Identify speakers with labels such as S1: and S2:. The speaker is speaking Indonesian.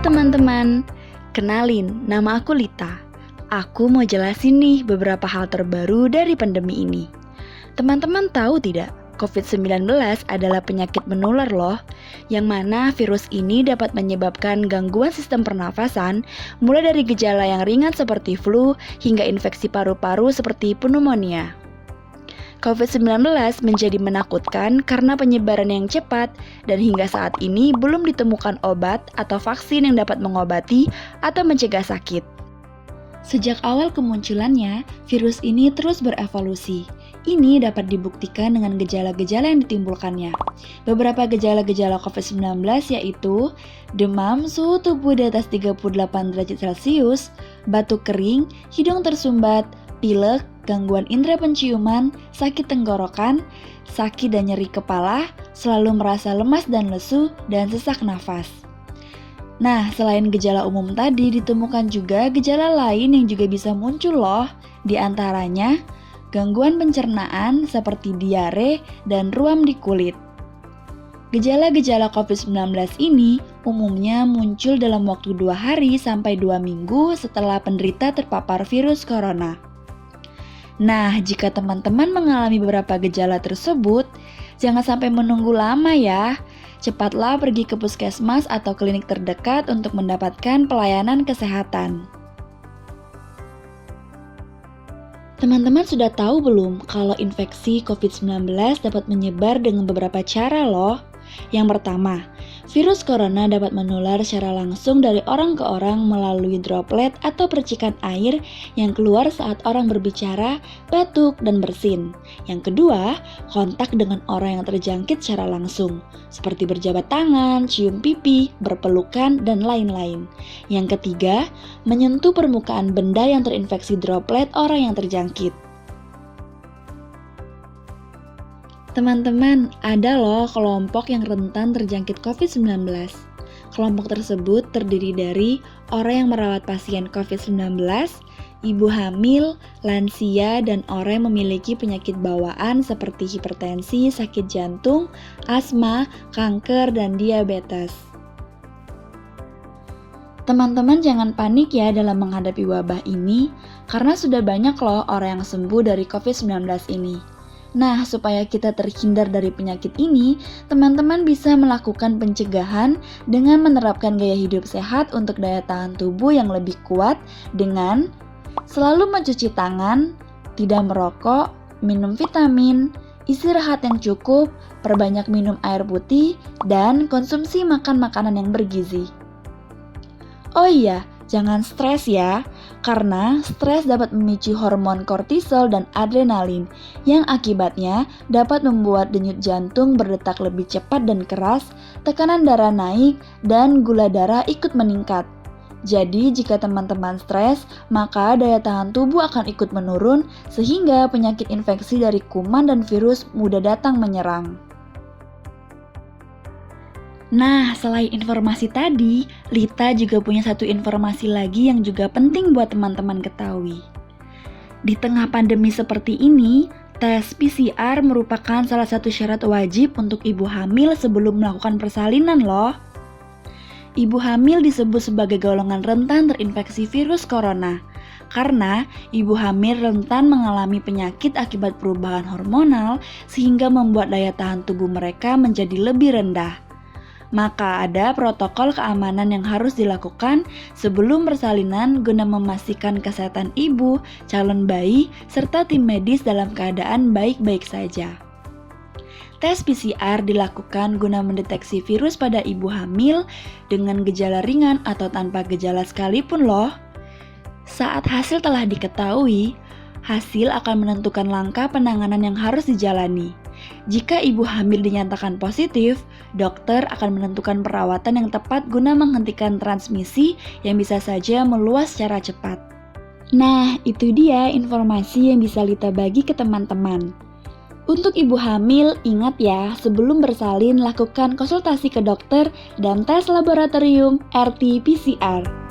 S1: teman-teman, kenalin, nama aku Lita. Aku mau jelasin nih beberapa hal terbaru dari pandemi ini. Teman-teman tahu tidak, COVID-19 adalah penyakit menular loh, yang mana virus ini dapat menyebabkan gangguan sistem pernafasan, mulai dari gejala yang ringan seperti flu, hingga infeksi paru-paru seperti pneumonia. COVID-19 menjadi menakutkan karena penyebaran yang cepat dan hingga saat ini belum ditemukan obat atau vaksin yang dapat mengobati atau mencegah sakit. Sejak awal kemunculannya, virus ini terus berevolusi. Ini dapat dibuktikan dengan gejala-gejala yang ditimbulkannya. Beberapa gejala-gejala COVID-19 yaitu demam, suhu tubuh di atas 38 derajat Celcius, batuk kering, hidung tersumbat, pilek, gangguan indera penciuman, sakit tenggorokan, sakit dan nyeri kepala, selalu merasa lemas dan lesu, dan sesak nafas. Nah, selain gejala umum tadi, ditemukan juga gejala lain yang juga bisa muncul loh. Di antaranya, gangguan pencernaan seperti diare dan ruam di kulit. Gejala-gejala COVID-19 ini umumnya muncul dalam waktu 2 hari sampai 2 minggu setelah penderita terpapar virus corona. Nah, jika teman-teman mengalami beberapa gejala tersebut, jangan sampai menunggu lama ya. Cepatlah pergi ke puskesmas atau klinik terdekat untuk mendapatkan pelayanan kesehatan. Teman-teman sudah tahu belum kalau infeksi COVID-19 dapat menyebar dengan beberapa cara loh? Yang pertama, virus corona dapat menular secara langsung dari orang ke orang melalui droplet atau percikan air yang keluar saat orang berbicara, batuk, dan bersin. Yang kedua, kontak dengan orang yang terjangkit secara langsung, seperti berjabat tangan, cium pipi, berpelukan, dan lain-lain. Yang ketiga, menyentuh permukaan benda yang terinfeksi droplet orang yang terjangkit. Teman-teman, ada loh kelompok yang rentan terjangkit COVID-19. Kelompok tersebut terdiri dari orang yang merawat pasien COVID-19, ibu hamil, lansia, dan orang yang memiliki penyakit bawaan seperti hipertensi, sakit jantung, asma, kanker, dan diabetes. Teman-teman jangan panik ya dalam menghadapi wabah ini, karena sudah banyak loh orang yang sembuh dari COVID-19 ini. Nah, supaya kita terhindar dari penyakit ini, teman-teman bisa melakukan pencegahan dengan menerapkan gaya hidup sehat untuk daya tahan tubuh yang lebih kuat dengan selalu mencuci tangan, tidak merokok, minum vitamin, istirahat yang cukup, perbanyak minum air putih, dan konsumsi makan makanan yang bergizi. Oh iya, jangan stres ya, karena stres dapat memicu hormon kortisol dan adrenalin yang akibatnya dapat membuat denyut jantung berdetak lebih cepat dan keras, tekanan darah naik, dan gula darah ikut meningkat. Jadi jika teman-teman stres, maka daya tahan tubuh akan ikut menurun sehingga penyakit infeksi dari kuman dan virus mudah datang menyerang. Nah, selain informasi tadi, Lita juga punya satu informasi lagi yang juga penting buat teman-teman ketahui. Di tengah pandemi seperti ini, tes PCR merupakan salah satu syarat wajib untuk ibu hamil sebelum melakukan persalinan loh. Ibu hamil disebut sebagai golongan rentan terinfeksi virus corona, karena ibu hamil rentan mengalami penyakit akibat perubahan hormonal sehingga membuat daya tahan tubuh mereka menjadi lebih rendah. Maka ada protokol keamanan yang harus dilakukan sebelum persalinan guna memastikan kesehatan ibu, calon bayi, serta tim medis dalam keadaan baik-baik saja. Tes PCR dilakukan guna mendeteksi virus pada ibu hamil dengan gejala ringan atau tanpa gejala sekalipun loh. Saat hasil telah diketahui, hasil akan menentukan langkah penanganan yang harus dijalani. Jika ibu hamil dinyatakan positif, dokter akan menentukan perawatan yang tepat guna menghentikan transmisi yang bisa saja meluas secara cepat. Nah, itu dia informasi yang bisa Lita bagi ke teman-teman. Untuk ibu hamil, ingat ya, sebelum bersalin lakukan konsultasi ke dokter dan tes laboratorium RT-PCR.